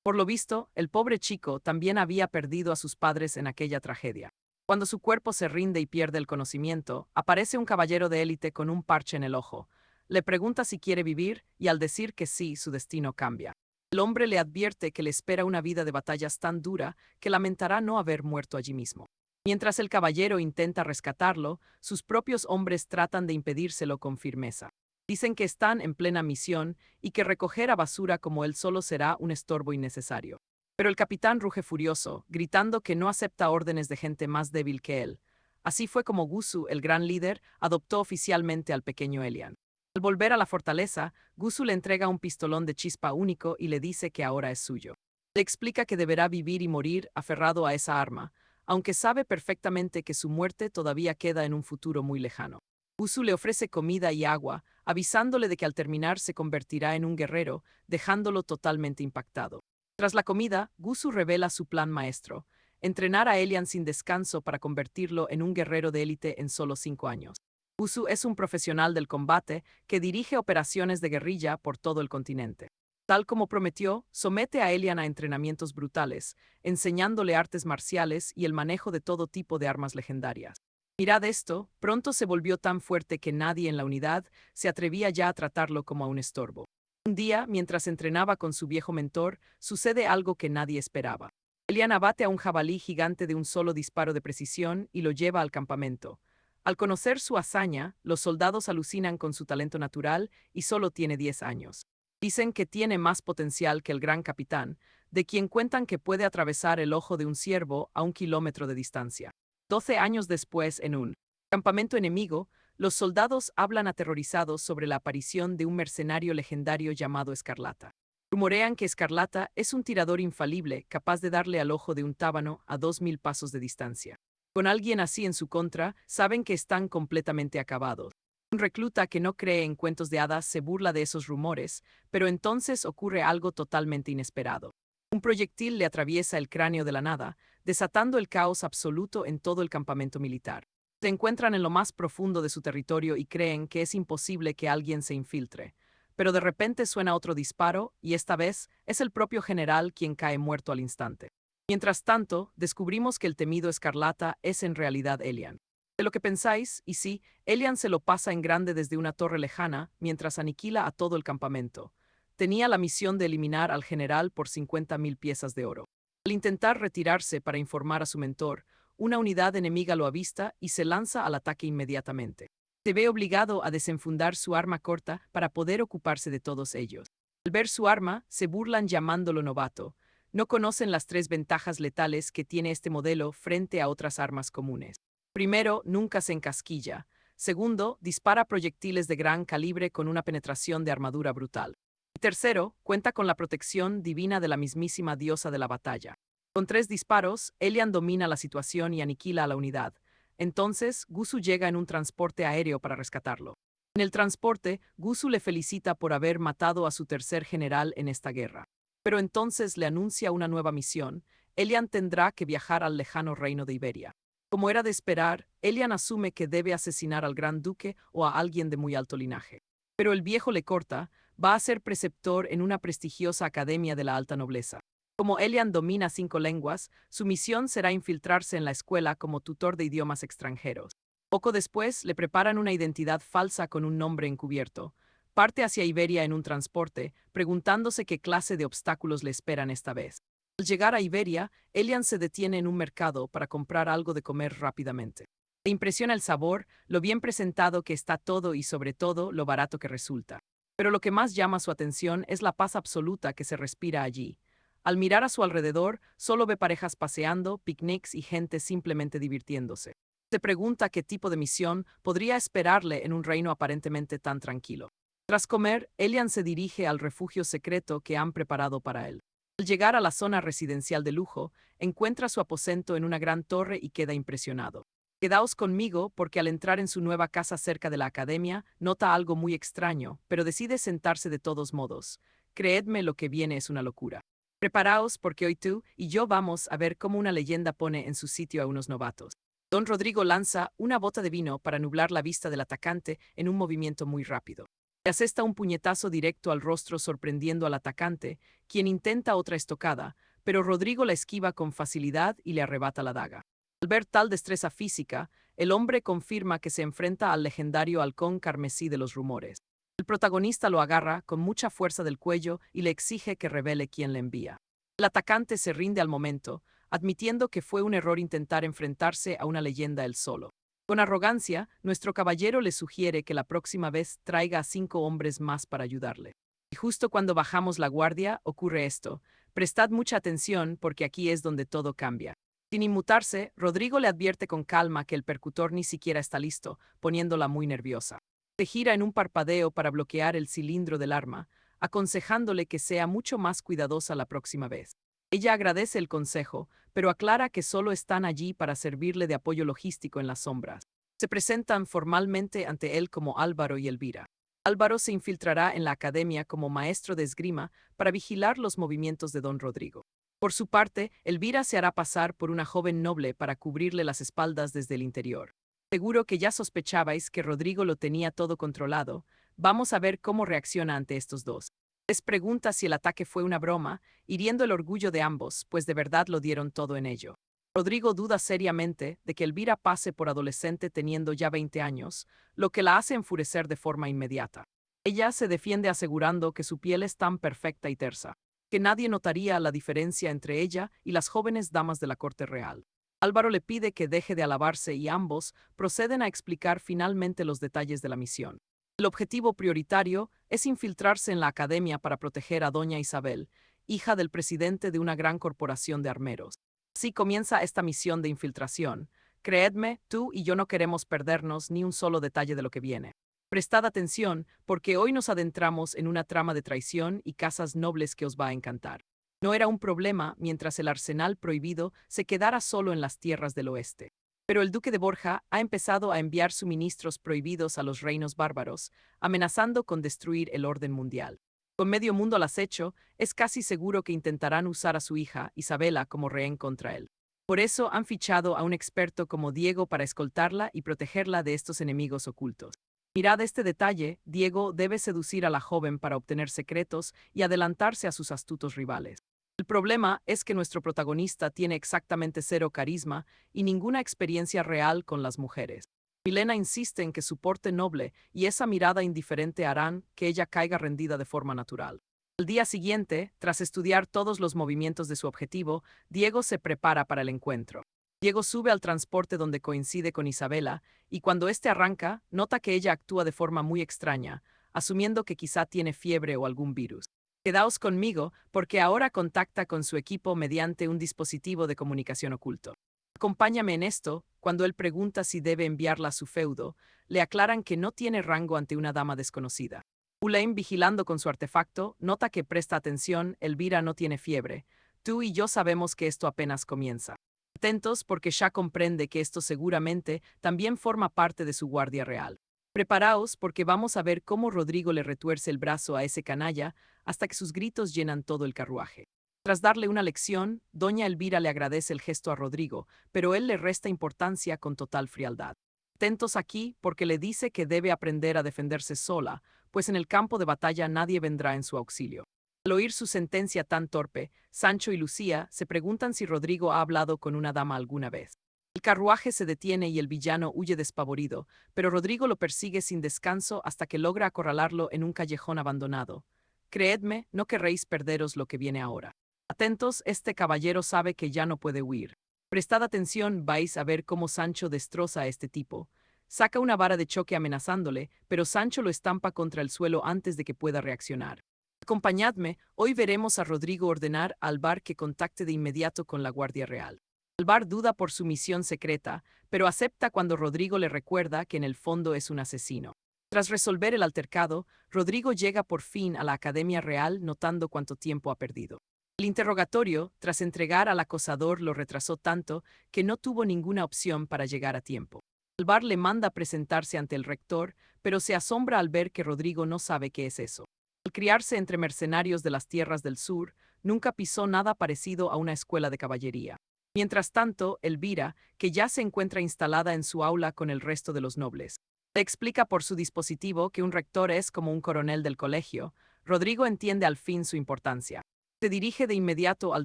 Por lo visto, el pobre chico también había perdido a sus padres en aquella tragedia. Cuando su cuerpo se rinde y pierde el conocimiento, aparece un caballero de élite con un parche en el ojo. Le pregunta si quiere vivir y al decir que sí, su destino cambia. El hombre le advierte que le espera una vida de batallas tan dura que lamentará no haber muerto allí mismo. Mientras el caballero intenta rescatarlo, sus propios hombres tratan de impedírselo con firmeza. Dicen que están en plena misión y que recoger a basura como él solo será un estorbo innecesario. Pero el capitán ruge furioso, gritando que no acepta órdenes de gente más débil que él. Así fue como Gusu, el gran líder, adoptó oficialmente al pequeño Elian. Al volver a la fortaleza, Gusu le entrega un pistolón de chispa único y le dice que ahora es suyo. Le explica que deberá vivir y morir aferrado a esa arma, aunque sabe perfectamente que su muerte todavía queda en un futuro muy lejano. Gusu le ofrece comida y agua, avisándole de que al terminar se convertirá en un guerrero, dejándolo totalmente impactado. Tras la comida, Gusu revela su plan maestro: entrenar a Elian sin descanso para convertirlo en un guerrero de élite en solo 5 años. Gusu es un profesional del combate que dirige operaciones de guerrilla por todo el continente. Tal como prometió, somete a Elian a entrenamientos brutales, enseñándole artes marciales y el manejo de todo tipo de armas legendarias. Mirad esto, pronto se volvió tan fuerte que nadie en la unidad se atrevía ya a tratarlo como a un estorbo. Un día, mientras entrenaba con su viejo mentor, sucede algo que nadie esperaba. Elian abate a un jabalí gigante de un solo disparo de precisión y lo lleva al campamento. Al conocer su hazaña, los soldados alucinan con su talento natural y solo tiene 10 años. Dicen que tiene más potencial que el gran capitán, de quien cuentan que puede atravesar el ojo de un ciervo a 1 kilómetro de distancia. 12 años después, en un campamento enemigo, los soldados hablan aterrorizados sobre la aparición de un mercenario legendario llamado Escarlata. Rumorean que Escarlata es un tirador infalible capaz de darle al ojo de un tábano a 2000 pasos de distancia. Con alguien así en su contra, saben que están completamente acabados. Un recluta que no cree en cuentos de hadas se burla de esos rumores, pero entonces ocurre algo totalmente inesperado. Un proyectil le atraviesa el cráneo de la nada, desatando el caos absoluto en todo el campamento militar. Se encuentran en lo más profundo de su territorio y creen que es imposible que alguien se infiltre. Pero de repente suena otro disparo y esta vez es el propio general quien cae muerto al instante. Mientras tanto, descubrimos que el temido Escarlata es en realidad Elian. De lo que pensáis, y sí, Elian se lo pasa en grande desde una torre lejana mientras aniquila a todo el campamento. Tenía la misión de eliminar al general por 50.000 piezas de oro. Al intentar retirarse para informar a su mentor, una unidad enemiga lo avista y se lanza al ataque inmediatamente. Se ve obligado a desenfundar su arma corta para poder ocuparse de todos ellos. Al ver su arma, se burlan llamándolo novato. No conocen las 3 ventajas letales que tiene este modelo frente a otras armas comunes. Primero, nunca se encasquilla. Segundo, dispara proyectiles de gran calibre con una penetración de armadura brutal. Y tercero, cuenta con la protección divina de la mismísima diosa de la batalla. Con 3 disparos, Elian domina la situación y aniquila a la unidad. Entonces, Gusu llega en un transporte aéreo para rescatarlo. En el transporte, Gusu le felicita por haber matado a su tercer general en esta guerra. Pero entonces le anuncia una nueva misión: Elian tendrá que viajar al lejano reino de Iberia. Como era de esperar, Elian asume que debe asesinar al gran duque o a alguien de muy alto linaje. Pero el viejo le corta: va a ser preceptor en una prestigiosa academia de la alta nobleza. Como Elian domina 5 lenguas, su misión será infiltrarse en la escuela como tutor de idiomas extranjeros. Poco después, le preparan una identidad falsa con un nombre encubierto. Parte hacia Iberia en un transporte, preguntándose qué clase de obstáculos le esperan esta vez. Al llegar a Iberia, Elian se detiene en un mercado para comprar algo de comer rápidamente. Le impresiona el sabor, lo bien presentado que está todo y sobre todo lo barato que resulta. Pero lo que más llama su atención es la paz absoluta que se respira allí. Al mirar a su alrededor, solo ve parejas paseando, picnics y gente simplemente divirtiéndose. Se pregunta qué tipo de misión podría esperarle en un reino aparentemente tan tranquilo. Tras comer, Elian se dirige al refugio secreto que han preparado para él. Al llegar a la zona residencial de lujo, encuentra su aposento en una gran torre y queda impresionado. Quedaos conmigo porque al entrar en su nueva casa cerca de la academia, nota algo muy extraño, pero decide sentarse de todos modos. Creedme, lo que viene es una locura. Preparaos porque hoy tú y yo vamos a ver cómo una leyenda pone en su sitio a unos novatos. Don Rodrigo lanza una bota de vino para nublar la vista del atacante en un movimiento muy rápido. Le asesta un puñetazo directo al rostro sorprendiendo al atacante, quien intenta otra estocada, pero Rodrigo la esquiva con facilidad y le arrebata la daga. Al ver tal destreza física, el hombre confirma que se enfrenta al legendario halcón carmesí de los rumores. El protagonista lo agarra con mucha fuerza del cuello y le exige que revele quién le envía. El atacante se rinde al momento, admitiendo que fue un error intentar enfrentarse a una leyenda él solo. Con arrogancia, nuestro caballero le sugiere que la próxima vez traiga a 5 hombres más para ayudarle. Y justo cuando bajamos la guardia, ocurre esto. Prestad mucha atención porque aquí es donde todo cambia. Sin inmutarse, Rodrigo le advierte con calma que el percutor ni siquiera está listo, poniéndola muy nerviosa. Se gira en un parpadeo para bloquear el cilindro del arma, aconsejándole que sea mucho más cuidadosa la próxima vez. Ella agradece el consejo, pero aclara que solo están allí para servirle de apoyo logístico en las sombras. Se presentan formalmente ante él como Álvaro y Elvira. Álvaro se infiltrará en la academia como maestro de esgrima para vigilar los movimientos de don Rodrigo. Por su parte, Elvira se hará pasar por una joven noble para cubrirle las espaldas desde el interior. Seguro que ya sospechabais que Rodrigo lo tenía todo controlado. Vamos a ver cómo reacciona ante estos dos. Les pregunta si el ataque fue una broma, hiriendo el orgullo de ambos, pues de verdad lo dieron todo en ello. Rodrigo duda seriamente de que Elvira pase por adolescente teniendo ya 20 años, lo que la hace enfurecer de forma inmediata. Ella se defiende asegurando que su piel es tan perfecta y tersa, que nadie notaría la diferencia entre ella y las jóvenes damas de la corte real. Álvaro le pide que deje de alabarse y ambos proceden a explicar finalmente los detalles de la misión. El objetivo prioritario es infiltrarse en la academia para proteger a doña Isabel, hija del presidente de una gran corporación de armeros. Así comienza esta misión de infiltración. Creedme, tú y yo no queremos perdernos ni un solo detalle de lo que viene. Prestad atención, porque hoy nos adentramos en una trama de traición y casas nobles que os va a encantar. No era un problema mientras el arsenal prohibido se quedara solo en las tierras del oeste. Pero el duque de Borja ha empezado a enviar suministros prohibidos a los reinos bárbaros, amenazando con destruir el orden mundial. Con medio mundo al acecho, es casi seguro que intentarán usar a su hija, Isabela, como rehén contra él. Por eso han fichado a un experto como Diego para escoltarla y protegerla de estos enemigos ocultos. Mirad este detalle, Diego debe seducir a la joven para obtener secretos y adelantarse a sus astutos rivales. El problema es que nuestro protagonista tiene exactamente 0 carisma y ninguna experiencia real con las mujeres. Milena insiste en que su porte noble y esa mirada indiferente harán que ella caiga rendida de forma natural. Al día siguiente, tras estudiar todos los movimientos de su objetivo, Diego se prepara para el encuentro. Diego sube al transporte donde coincide con Isabela, y cuando éste arranca, nota que ella actúa de forma muy extraña, asumiendo que quizá tiene fiebre o algún virus. Quedaos conmigo, porque ahora contacta con su equipo mediante un dispositivo de comunicación oculto. Acompáñame en esto. Cuando él pregunta si debe enviarla a su feudo, le aclaran que no tiene rango ante una dama desconocida. Ulaine, vigilando con su artefacto, nota que presta atención. Elvira no tiene fiebre. Tú y yo sabemos que esto apenas comienza. Atentos porque ya comprende que esto seguramente también forma parte de su guardia real. Preparaos porque vamos a ver cómo Rodrigo le retuerce el brazo a ese canalla hasta que sus gritos llenan todo el carruaje. Tras darle una lección, doña Elvira le agradece el gesto a Rodrigo, pero él le resta importancia con total frialdad. Atentos aquí porque le dice que debe aprender a defenderse sola, pues en el campo de batalla nadie vendrá en su auxilio. Al oír su sentencia tan torpe, Sancho y Lucía se preguntan si Rodrigo ha hablado con una dama alguna vez. El carruaje se detiene y el villano huye despavorido, pero Rodrigo lo persigue sin descanso hasta que logra acorralarlo en un callejón abandonado. Creedme, no querréis perderos lo que viene ahora. Atentos, este caballero sabe que ya no puede huir. Prestad atención, vais a ver cómo Sancho destroza a este tipo. Saca una vara de choque amenazándole, pero Sancho lo estampa contra el suelo antes de que pueda reaccionar. Acompañadme, hoy veremos a Rodrigo ordenar a Alvar que contacte de inmediato con la Guardia Real. Alvar duda por su misión secreta, pero acepta cuando Rodrigo le recuerda que en el fondo es un asesino. Tras resolver el altercado, Rodrigo llega por fin a la Academia Real notando cuánto tiempo ha perdido. El interrogatorio, tras entregar al acosador, lo retrasó tanto que no tuvo ninguna opción para llegar a tiempo. Alvar le manda presentarse ante el rector, pero se asombra al ver que Rodrigo no sabe qué es eso. Al criarse entre mercenarios de las tierras del sur, nunca pisó nada parecido a una escuela de caballería. Mientras tanto, Elvira, que ya se encuentra instalada en su aula con el resto de los nobles, Le explica por su dispositivo que un rector es como un coronel del colegio. Rodrigo entiende al fin su importancia. Se dirige de inmediato al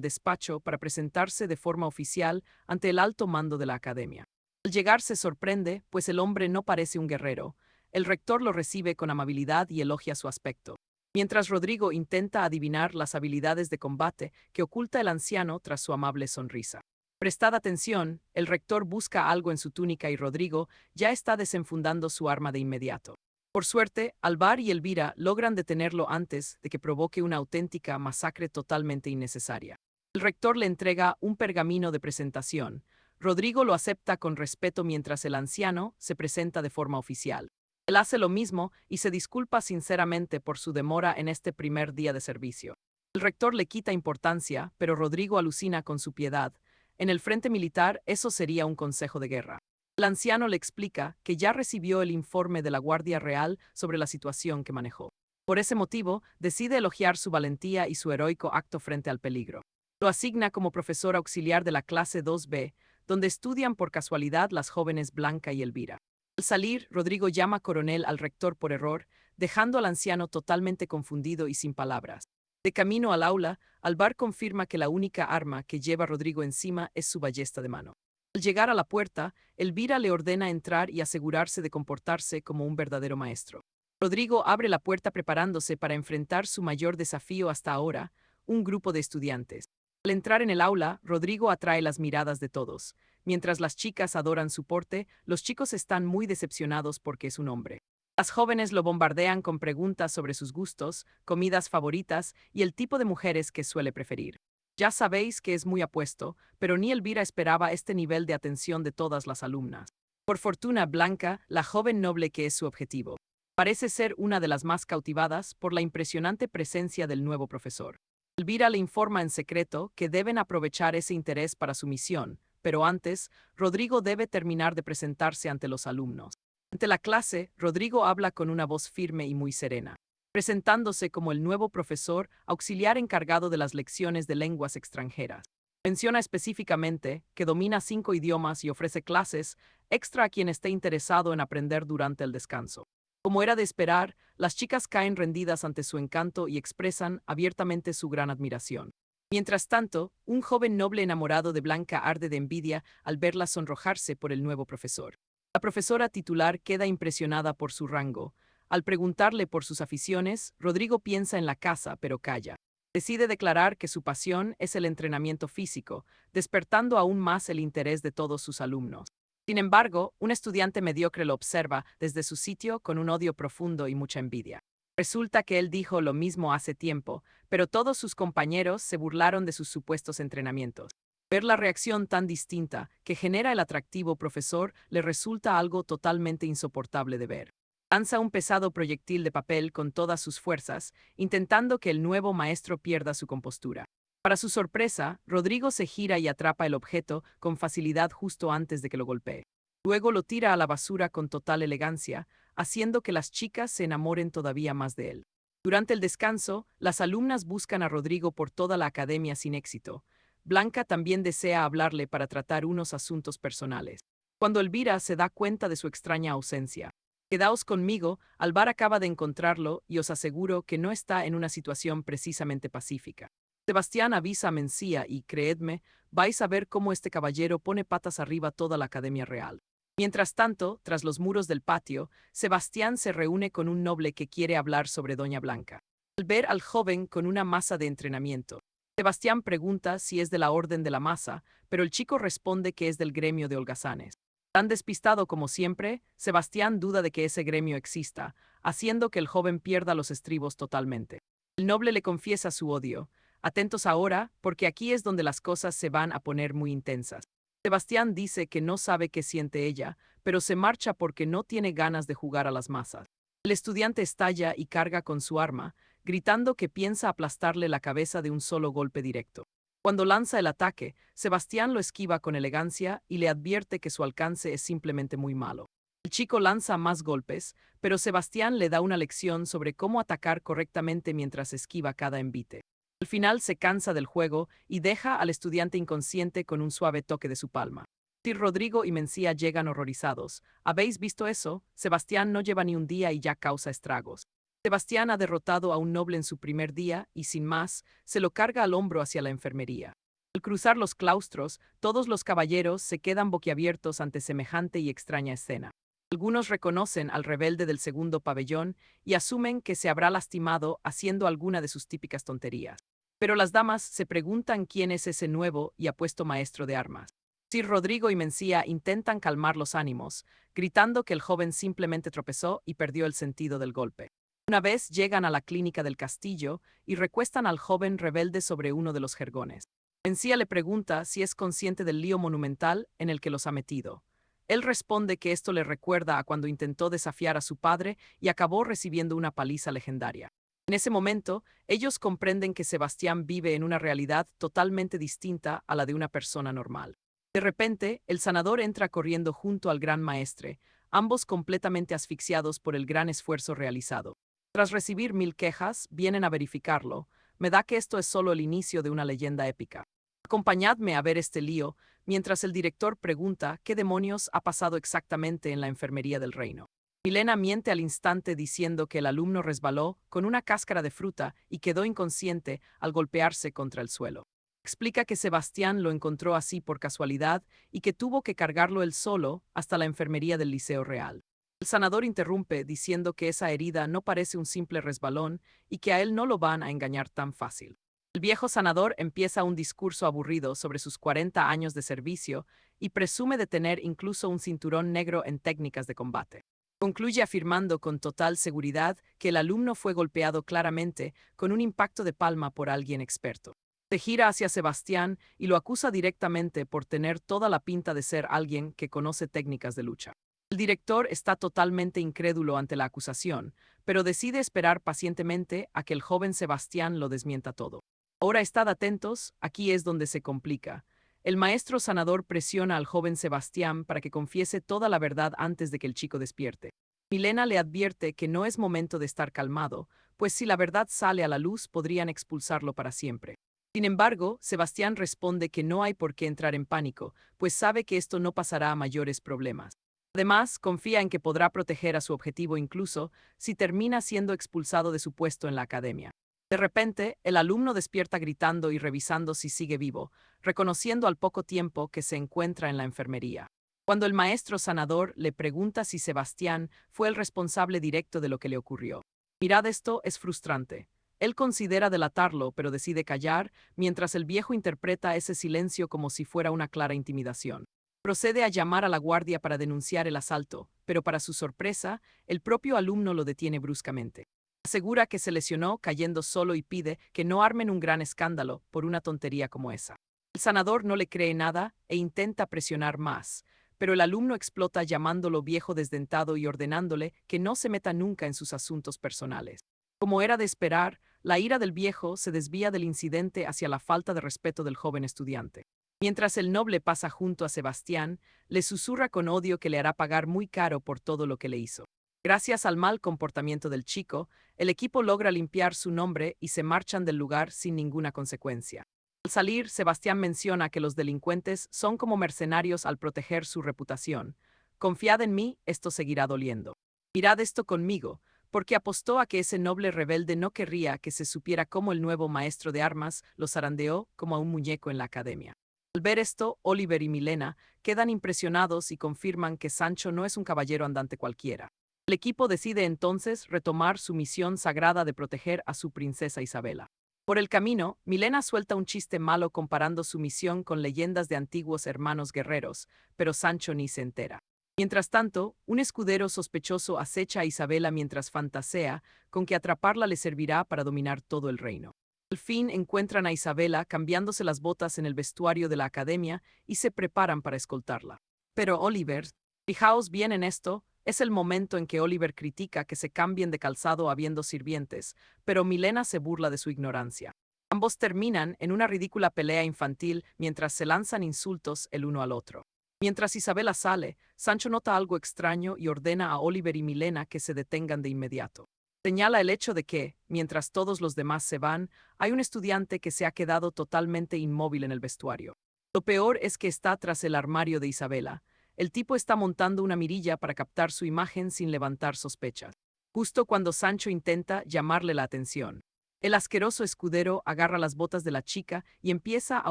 despacho para presentarse de forma oficial ante el alto mando de la academia. Al llegar se sorprende, pues el hombre no parece un guerrero. El rector lo recibe con amabilidad y elogia su aspecto. Mientras Rodrigo intenta adivinar las habilidades de combate que oculta el anciano tras su amable sonrisa. Prestad atención, el rector busca algo en su túnica y Rodrigo ya está desenfundando su arma de inmediato. Por suerte, Alvar y Elvira logran detenerlo antes de que provoque una auténtica masacre totalmente innecesaria. El rector le entrega un pergamino de presentación. Rodrigo lo acepta con respeto mientras el anciano se presenta de forma oficial. Él hace lo mismo y se disculpa sinceramente por su demora en este primer día de servicio. El rector le quita importancia, pero Rodrigo alucina con su piedad. En el frente militar eso sería un consejo de guerra. El anciano le explica que ya recibió el informe de la Guardia Real sobre la situación que manejó. Por ese motivo, decide elogiar su valentía y su heroico acto frente al peligro. Lo asigna como profesor auxiliar de la clase 2B, donde estudian por casualidad las jóvenes Blanca y Elvira. Al salir, Rodrigo llama coronel al rector por error, dejando al anciano totalmente confundido y sin palabras. De camino al aula, Alvar confirma que la única arma que lleva Rodrigo encima es su ballesta de mano. Al llegar a la puerta, Elvira le ordena entrar y asegurarse de comportarse como un verdadero maestro. Rodrigo abre la puerta preparándose para enfrentar su mayor desafío hasta ahora, un grupo de estudiantes. Al entrar en el aula, Rodrigo atrae las miradas de todos. Mientras las chicas adoran su porte, los chicos están muy decepcionados porque es un hombre. Las jóvenes lo bombardean con preguntas sobre sus gustos, comidas favoritas y el tipo de mujeres que suele preferir. Ya sabéis que es muy apuesto, pero ni Elvira esperaba este nivel de atención de todas las alumnas. Por fortuna, Blanca, la joven noble que es su objetivo, parece ser una de las más cautivadas por la impresionante presencia del nuevo profesor. Elvira le informa en secreto que deben aprovechar ese interés para su misión, pero antes, Rodrigo debe terminar de presentarse ante los alumnos. Ante la clase, Rodrigo habla con una voz firme y muy serena, presentándose como el nuevo profesor auxiliar encargado de las lecciones de lenguas extranjeras. Menciona específicamente que domina 5 idiomas y ofrece clases extra a quien esté interesado en aprender durante el descanso. Como era de esperar, las chicas caen rendidas ante su encanto y expresan abiertamente su gran admiración. Mientras tanto, un joven noble enamorado de Blanca arde de envidia al verla sonrojarse por el nuevo profesor. La profesora titular queda impresionada por su rango. Al preguntarle por sus aficiones, Rodrigo piensa en la casa, pero calla. Decide declarar que su pasión es el entrenamiento físico, despertando aún más el interés de todos sus alumnos. Sin embargo, un estudiante mediocre lo observa desde su sitio con un odio profundo y mucha envidia. Resulta que él dijo lo mismo hace tiempo, pero todos sus compañeros se burlaron de sus supuestos entrenamientos. Ver la reacción tan distinta que genera el atractivo profesor le resulta algo totalmente insoportable de ver. Lanza un pesado proyectil de papel con todas sus fuerzas, intentando que el nuevo maestro pierda su compostura. Para su sorpresa, Rodrigo se gira y atrapa el objeto con facilidad justo antes de que lo golpee. Luego lo tira a la basura con total elegancia, haciendo que las chicas se enamoren todavía más de él. Durante el descanso, las alumnas buscan a Rodrigo por toda la academia sin éxito. Blanca también desea hablarle para tratar unos asuntos personales. Cuando Elvira se da cuenta de su extraña ausencia. Quedaos conmigo, Alvar acaba de encontrarlo y os aseguro que no está en una situación precisamente pacífica. Sebastián avisa a Mencía y, creedme, vais a ver cómo este caballero pone patas arriba toda la Academia Real. Mientras tanto, tras los muros del patio, Sebastián se reúne con un noble que quiere hablar sobre Doña Blanca. Al ver al joven con una masa de entrenamiento, Sebastián pregunta si es de la Orden de la Masa, pero el chico responde que es del gremio de holgazanes. Tan despistado como siempre, Sebastián duda de que ese gremio exista, haciendo que el joven pierda los estribos totalmente. El noble le confiesa su odio. Atentos ahora, porque aquí es donde las cosas se van a poner muy intensas. Sebastián dice que no sabe qué siente ella, pero se marcha porque no tiene ganas de jugar a las masas. El estudiante estalla y carga con su arma, gritando que piensa aplastarle la cabeza de un solo golpe directo. Cuando lanza el ataque, Sebastián lo esquiva con elegancia y le advierte que su alcance es simplemente muy malo. El chico lanza más golpes, pero Sebastián le da una lección sobre cómo atacar correctamente mientras esquiva cada envite. Al final se cansa del juego y deja al estudiante inconsciente con un suave toque de su palma. Sir Rodrigo y Mencía llegan horrorizados. ¿Habéis visto eso? Sebastián no lleva ni un día y ya causa estragos. Sebastián ha derrotado a un noble en su primer día y, sin más, se lo carga al hombro hacia la enfermería. Al cruzar los claustros, todos los caballeros se quedan boquiabiertos ante semejante y extraña escena. Algunos reconocen al rebelde del segundo pabellón y asumen que se habrá lastimado haciendo alguna de sus típicas tonterías. Pero las damas se preguntan quién es ese nuevo y apuesto maestro de armas. Sir Rodrigo y Mencía intentan calmar los ánimos, gritando que el joven simplemente tropezó y perdió el sentido del golpe. Una vez llegan a la clínica del castillo y recuestan al joven rebelde sobre uno de los jergones. Mencía le pregunta si es consciente del lío monumental en el que los ha metido. Él responde que esto le recuerda a cuando intentó desafiar a su padre y acabó recibiendo una paliza legendaria. En ese momento, ellos comprenden que Sebastián vive en una realidad totalmente distinta a la de una persona normal. De repente, el sanador entra corriendo junto al gran maestre, ambos completamente asfixiados por el gran esfuerzo realizado. Tras recibir 1000 quejas, vienen a verificarlo. Me da que esto es solo el inicio de una leyenda épica. Acompañadme a ver este lío, mientras el director pregunta qué demonios ha pasado exactamente en la enfermería del reino. Milena miente al instante diciendo que el alumno resbaló con una cáscara de fruta y quedó inconsciente al golpearse contra el suelo. Explica que Sebastián lo encontró así por casualidad y que tuvo que cargarlo él solo hasta la enfermería del Liceo Real. El sanador interrumpe diciendo que esa herida no parece un simple resbalón y que a él no lo van a engañar tan fácil. El viejo sanador empieza un discurso aburrido sobre sus 40 años de servicio y presume de tener incluso un cinturón negro en técnicas de combate. Concluye afirmando con total seguridad que el alumno fue golpeado claramente con un impacto de palma por alguien experto. Se gira hacia Sebastián y lo acusa directamente por tener toda la pinta de ser alguien que conoce técnicas de lucha. El director está totalmente incrédulo ante la acusación, pero decide esperar pacientemente a que el joven Sebastián lo desmienta todo. Ahora estad atentos, aquí es donde se complica. El maestro sanador presiona al joven Sebastián para que confiese toda la verdad antes de que el chico despierte. Milena le advierte que no es momento de estar calmado, pues si la verdad sale a la luz podrían expulsarlo para siempre. Sin embargo, Sebastián responde que no hay por qué entrar en pánico, pues sabe que esto no pasará a mayores problemas. Además, confía en que podrá proteger a su objetivo incluso si termina siendo expulsado de su puesto en la academia. De repente, el alumno despierta gritando y revisando si sigue vivo, reconociendo al poco tiempo que se encuentra en la enfermería. Cuando el maestro sanador le pregunta si Sebastián fue el responsable directo de lo que le ocurrió. Mirad, esto es frustrante. Él considera delatarlo, pero decide callar, mientras el viejo interpreta ese silencio como si fuera una clara intimidación. Procede a llamar a la guardia para denunciar el asalto, pero para su sorpresa, el propio alumno lo detiene bruscamente. Asegura que se lesionó cayendo solo y pide que no armen un gran escándalo por una tontería como esa. El sanador no le cree nada e intenta presionar más, pero el alumno explota llamándolo viejo desdentado y ordenándole que no se meta nunca en sus asuntos personales. Como era de esperar, la ira del viejo se desvía del incidente hacia la falta de respeto del joven estudiante. Mientras el noble pasa junto a Sebastián, le susurra con odio que le hará pagar muy caro por todo lo que le hizo. Gracias al mal comportamiento del chico, el equipo logra limpiar su nombre y se marchan del lugar sin ninguna consecuencia. Al salir, Sebastián menciona que los delincuentes son como mercenarios al proteger su reputación. Confiad en mí, esto seguirá doliendo. Mirad esto conmigo, porque apostó a que ese noble rebelde no querría que se supiera cómo el nuevo maestro de armas lo zarandeó como a un muñeco en la academia. Al ver esto, Oliver y Milena quedan impresionados y confirman que Sancho no es un caballero andante cualquiera. El equipo decide entonces retomar su misión sagrada de proteger a su princesa Isabela. Por el camino, Milena suelta un chiste malo comparando su misión con leyendas de antiguos hermanos guerreros, pero Sancho ni se entera. Mientras tanto, un escudero sospechoso acecha a Isabela mientras fantasea con que atraparla le servirá para dominar todo el reino. Al fin encuentran a Isabela cambiándose las botas en el vestuario de la academia y se preparan para escoltarla. Pero Oliver, fijaos bien en esto, es el momento en que Oliver critica que se cambien de calzado habiendo sirvientes, pero Milena se burla de su ignorancia. Ambos terminan en una ridícula pelea infantil mientras se lanzan insultos el uno al otro. Mientras Isabela sale, Sancho nota algo extraño y ordena a Oliver y Milena que se detengan de inmediato. Señala el hecho de que, mientras todos los demás se van, hay un estudiante que se ha quedado totalmente inmóvil en el vestuario. Lo peor es que está tras el armario de Isabela. El tipo está montando una mirilla para captar su imagen sin levantar sospechas. Justo cuando Sancho intenta llamarle la atención. El asqueroso escudero agarra las botas de la chica y empieza a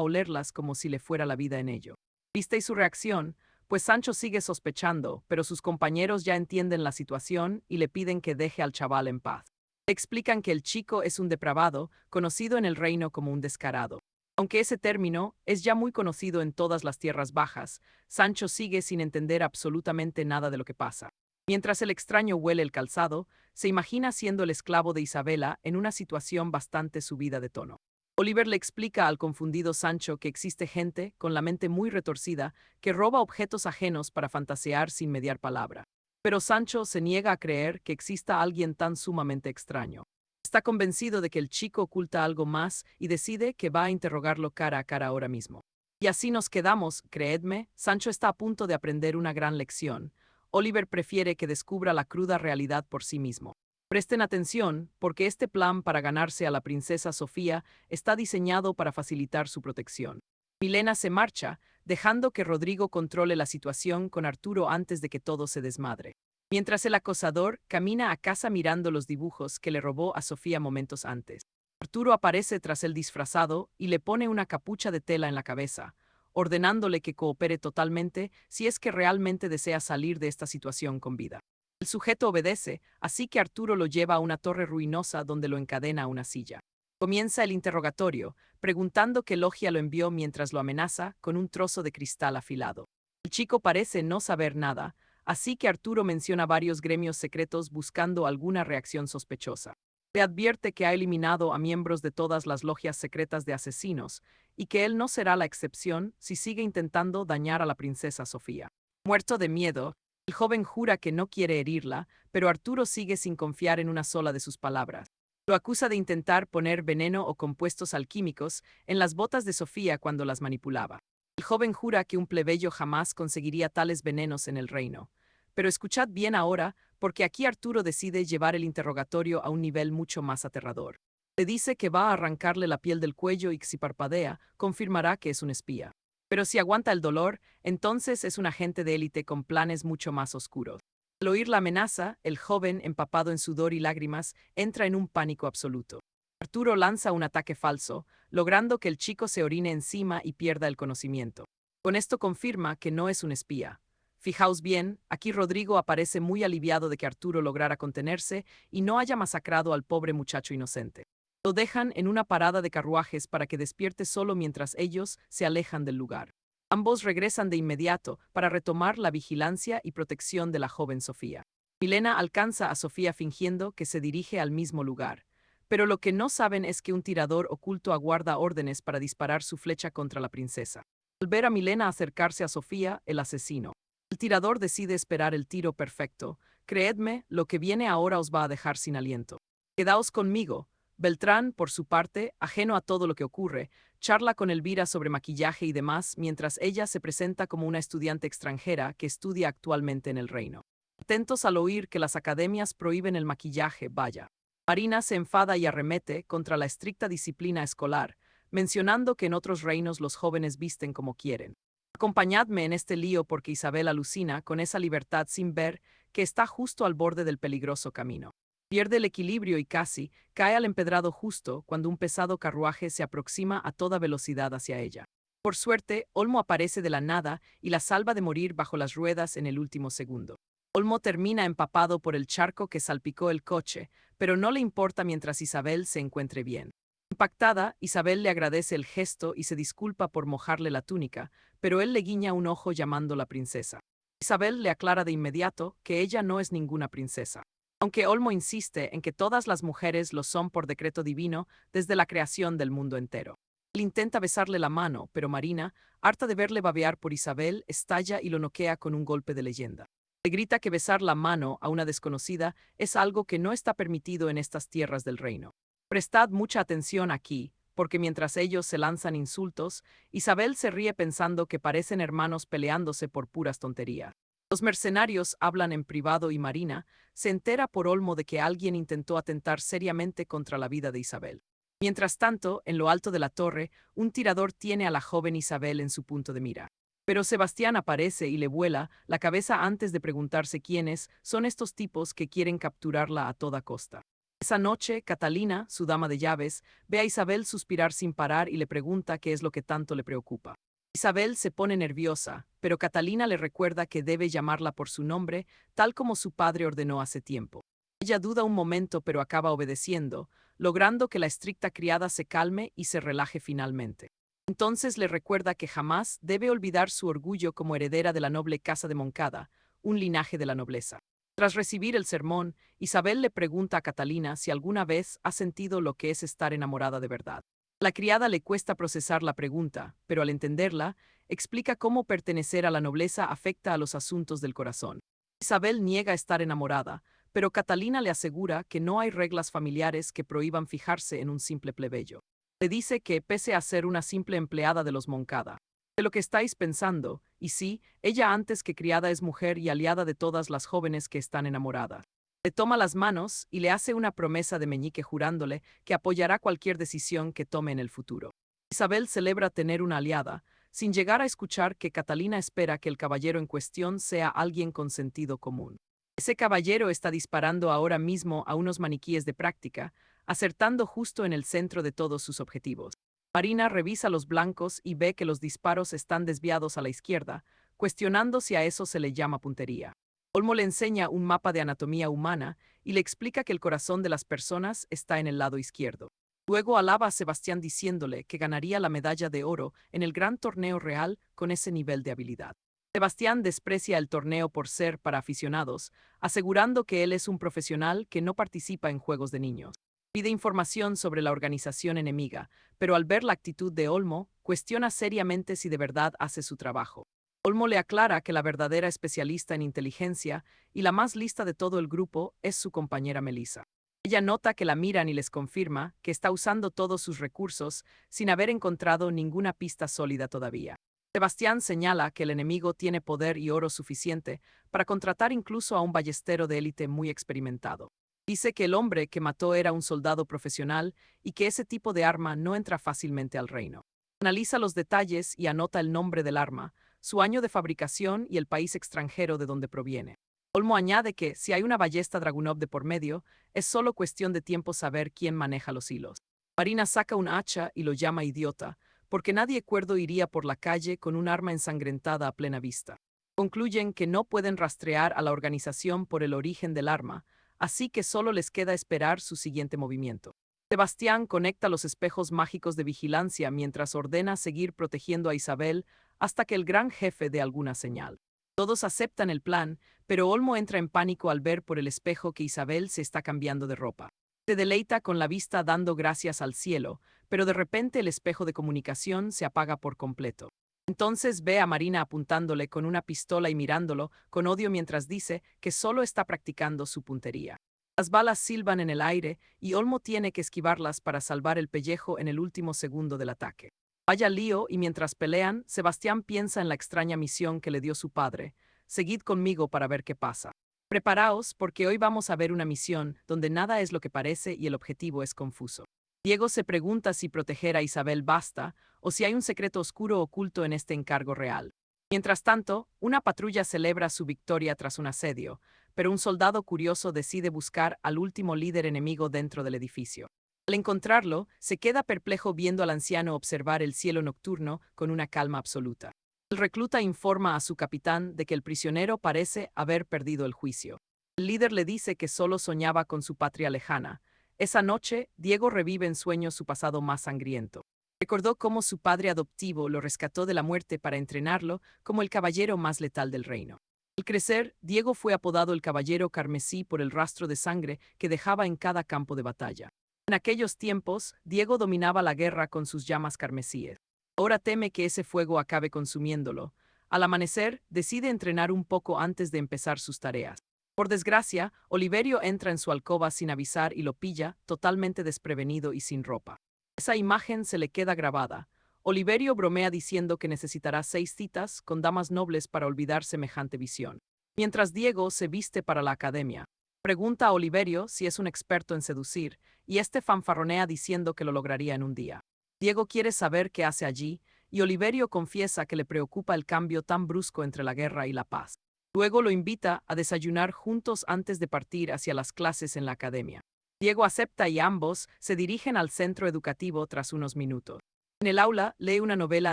olerlas como si le fuera la vida en ello. ¿Visteis su reacción? Pues Sancho sigue sospechando, pero sus compañeros ya entienden la situación y le piden que deje al chaval en paz. Le explican que el chico es un depravado, conocido en el reino como un descarado. Aunque ese término es ya muy conocido en todas las tierras bajas, Sancho sigue sin entender absolutamente nada de lo que pasa. Mientras el extraño huele el calzado, se imagina siendo el esclavo de Isabela en una situación bastante subida de tono. Oliver le explica al confundido Sancho que existe gente, con la mente muy retorcida, que roba objetos ajenos para fantasear sin mediar palabra. Pero Sancho se niega a creer que exista alguien tan sumamente extraño. Está convencido de que el chico oculta algo más y decide que va a interrogarlo cara a cara ahora mismo. Y así nos quedamos, creedme, Sancho está a punto de aprender una gran lección. Oliver prefiere que descubra la cruda realidad por sí mismo. Presten atención, porque este plan para ganarse a la princesa Sofía está diseñado para facilitar su protección. Milena se marcha, dejando que Rodrigo controle la situación con Arturo antes de que todo se desmadre. Mientras el acosador camina a casa mirando los dibujos que le robó a Sofía momentos antes. Arturo aparece tras el disfrazado y le pone una capucha de tela en la cabeza, ordenándole que coopere totalmente si es que realmente desea salir de esta situación con vida. El sujeto obedece, así que Arturo lo lleva a una torre ruinosa donde lo encadena a una silla. Comienza el interrogatorio, preguntando qué logia lo envió mientras lo amenaza con un trozo de cristal afilado. El chico parece no saber nada, así que Arturo menciona varios gremios secretos buscando alguna reacción sospechosa. Le advierte que ha eliminado a miembros de todas las logias secretas de asesinos y que él no será la excepción si sigue intentando dañar a la princesa Sofía. Muerto de miedo, el joven jura que no quiere herirla, pero Arturo sigue sin confiar en una sola de sus palabras. Lo acusa de intentar poner veneno o compuestos alquímicos en las botas de Sofía cuando las manipulaba. El joven jura que un plebeyo jamás conseguiría tales venenos en el reino. Pero escuchad bien ahora, porque aquí Arturo decide llevar el interrogatorio a un nivel mucho más aterrador. Le dice que va a arrancarle la piel del cuello y que si parpadea, confirmará que es un espía. Pero si aguanta el dolor, entonces es un agente de élite con planes mucho más oscuros. Al oír la amenaza, el joven, empapado en sudor y lágrimas, entra en un pánico absoluto. Arturo lanza un ataque falso, logrando que el chico se orine encima y pierda el conocimiento. Con esto confirma que no es un espía. Fijaos bien, aquí Rodrigo aparece muy aliviado de que Arturo lograra contenerse y no haya masacrado al pobre muchacho inocente. Lo dejan en una parada de carruajes para que despierte solo mientras ellos se alejan del lugar. Ambos regresan de inmediato para retomar la vigilancia y protección de la joven Sofía. Milena alcanza a Sofía fingiendo que se dirige al mismo lugar. Pero lo que no saben es que un tirador oculto aguarda órdenes para disparar su flecha contra la princesa. Al ver a Milena acercarse a Sofía, el asesino. El tirador decide esperar el tiro perfecto. Creedme, lo que viene ahora os va a dejar sin aliento. Quedaos conmigo. Beltrán, por su parte, ajeno a todo lo que ocurre, charla con Elvira sobre maquillaje y demás mientras ella se presenta como una estudiante extranjera que estudia actualmente en el reino. Atentos al oír que las academias prohíben el maquillaje, vaya. Marina se enfada y arremete contra la estricta disciplina escolar, mencionando que en otros reinos los jóvenes visten como quieren. Acompañadme en este lío porque Isabel alucina con esa libertad sin ver que está justo al borde del peligroso camino. Pierde el equilibrio y casi cae al empedrado justo cuando un pesado carruaje se aproxima a toda velocidad hacia ella. Por suerte, Olmo aparece de la nada y la salva de morir bajo las ruedas en el último segundo. Olmo termina empapado por el charco que salpicó el coche, pero no le importa mientras Isabel se encuentre bien. Impactada, Isabel le agradece el gesto y se disculpa por mojarle la túnica, pero él le guiña un ojo llamándola princesa. Isabel le aclara de inmediato que ella no es ninguna princesa. Aunque Olmo insiste en que todas las mujeres lo son por decreto divino desde la creación del mundo entero. Él intenta besarle la mano, pero Marina, harta de verle babear por Isabel, estalla y lo noquea con un golpe de leyenda. Le grita que besar la mano a una desconocida es algo que no está permitido en estas tierras del reino. Prestad mucha atención aquí, porque mientras ellos se lanzan insultos, Isabel se ríe pensando que parecen hermanos peleándose por puras tonterías. Los mercenarios hablan en privado y Marina se entera por Olmo de que alguien intentó atentar seriamente contra la vida de Isabel. Mientras tanto, en lo alto de la torre, un tirador tiene a la joven Isabel en su punto de mira. Pero Sebastián aparece y le vuela la cabeza antes de preguntarse quiénes son estos tipos que quieren capturarla a toda costa. Esa noche, Catalina, su dama de llaves, ve a Isabel suspirar sin parar y le pregunta qué es lo que tanto le preocupa. Isabel se pone nerviosa, pero Catalina le recuerda que debe llamarla por su nombre, tal como su padre ordenó hace tiempo. Ella duda un momento pero acaba obedeciendo, logrando que la estricta criada se calme y se relaje finalmente. Entonces le recuerda que jamás debe olvidar su orgullo como heredera de la noble casa de Moncada, un linaje de la nobleza. Tras recibir el sermón, Isabel le pregunta a Catalina si alguna vez ha sentido lo que es estar enamorada de verdad. A la criada le cuesta procesar la pregunta, pero al entenderla, explica cómo pertenecer a la nobleza afecta a los asuntos del corazón. Isabel niega estar enamorada, pero Catalina le asegura que no hay reglas familiares que prohíban fijarse en un simple plebeyo. Le dice que, pese a ser una simple empleada de los Moncada, de lo que estáis pensando, y sí, ella antes que criada es mujer y aliada de todas las jóvenes que están enamoradas. Le toma las manos y le hace una promesa de meñique jurándole que apoyará cualquier decisión que tome en el futuro. Isabel celebra tener una aliada, sin llegar a escuchar que Catalina espera que el caballero en cuestión sea alguien con sentido común. Ese caballero está disparando ahora mismo a unos maniquíes de práctica, acertando justo en el centro de todos sus objetivos. Marina revisa los blancos y ve que los disparos están desviados a la izquierda, cuestionando si a eso se le llama puntería. Olmo le enseña un mapa de anatomía humana y le explica que el corazón de las personas está en el lado izquierdo. Luego alaba a Sebastián diciéndole que ganaría la medalla de oro en el gran torneo real con ese nivel de habilidad. Sebastián desprecia el torneo por ser para aficionados, asegurando que él es un profesional que no participa en juegos de niños. Pide información sobre la organización enemiga, pero al ver la actitud de Olmo, cuestiona seriamente si de verdad hace su trabajo. Olmo le aclara que la verdadera especialista en inteligencia y la más lista de todo el grupo es su compañera Melissa. Ella nota que la miran y les confirma que está usando todos sus recursos sin haber encontrado ninguna pista sólida todavía. Sebastián señala que el enemigo tiene poder y oro suficiente para contratar incluso a un ballestero de élite muy experimentado. Dice que el hombre que mató era un soldado profesional y que ese tipo de arma no entra fácilmente al reino. Analiza los detalles y anota el nombre del arma, su año de fabricación y el país extranjero de donde proviene. Olmo añade que, si hay una ballesta Dragunov de por medio, es solo cuestión de tiempo saber quién maneja los hilos. Marina saca un hacha y lo llama idiota, porque nadie cuerdo iría por la calle con un arma ensangrentada a plena vista. Concluyen que no pueden rastrear a la organización por el origen del arma, así que solo les queda esperar su siguiente movimiento. Sebastián conecta los espejos mágicos de vigilancia mientras ordena seguir protegiendo a Isabel hasta que el gran jefe dé alguna señal. Todos aceptan el plan, pero Olmo entra en pánico al ver por el espejo que Isabel se está cambiando de ropa. Se deleita con la vista dando gracias al cielo, pero de repente el espejo de comunicación se apaga por completo. Entonces ve a Marina apuntándole con una pistola y mirándolo con odio mientras dice que solo está practicando su puntería. Las balas silban en el aire y Olmo tiene que esquivarlas para salvar el pellejo en el último segundo del ataque. Vaya lío y mientras pelean, Sebastián piensa en la extraña misión que le dio su padre. Seguid conmigo para ver qué pasa. Preparaos porque hoy vamos a ver una misión donde nada es lo que parece y el objetivo es confuso. Diego se pregunta si proteger a Isabel basta o si hay un secreto oscuro oculto en este encargo real. Mientras tanto, una patrulla celebra su victoria tras un asedio, pero un soldado curioso decide buscar al último líder enemigo dentro del edificio. Al encontrarlo, se queda perplejo viendo al anciano observar el cielo nocturno con una calma absoluta. El recluta informa a su capitán de que el prisionero parece haber perdido el juicio. El líder le dice que solo soñaba con su patria lejana. Esa noche, Diego revive en sueños su pasado más sangriento. Recordó cómo su padre adoptivo lo rescató de la muerte para entrenarlo como el caballero más letal del reino. Al crecer, Diego fue apodado el Caballero Carmesí por el rastro de sangre que dejaba en cada campo de batalla. En aquellos tiempos, Diego dominaba la guerra con sus llamas carmesíes. Ahora teme que ese fuego acabe consumiéndolo. Al amanecer, decide entrenar un poco antes de empezar sus tareas. Por desgracia, Oliverio entra en su alcoba sin avisar y lo pilla, totalmente desprevenido y sin ropa. Esa imagen se le queda grabada. Oliverio bromea diciendo que necesitará 6 citas con damas nobles para olvidar semejante visión. Mientras Diego se viste para la academia. Pregunta a Oliverio si es un experto en seducir, y este fanfarronea diciendo que lo lograría en un día. Diego quiere saber qué hace allí, y Oliverio confiesa que le preocupa el cambio tan brusco entre la guerra y la paz. Luego lo invita a desayunar juntos antes de partir hacia las clases en la academia. Diego acepta y ambos se dirigen al centro educativo tras unos minutos. En el aula lee una novela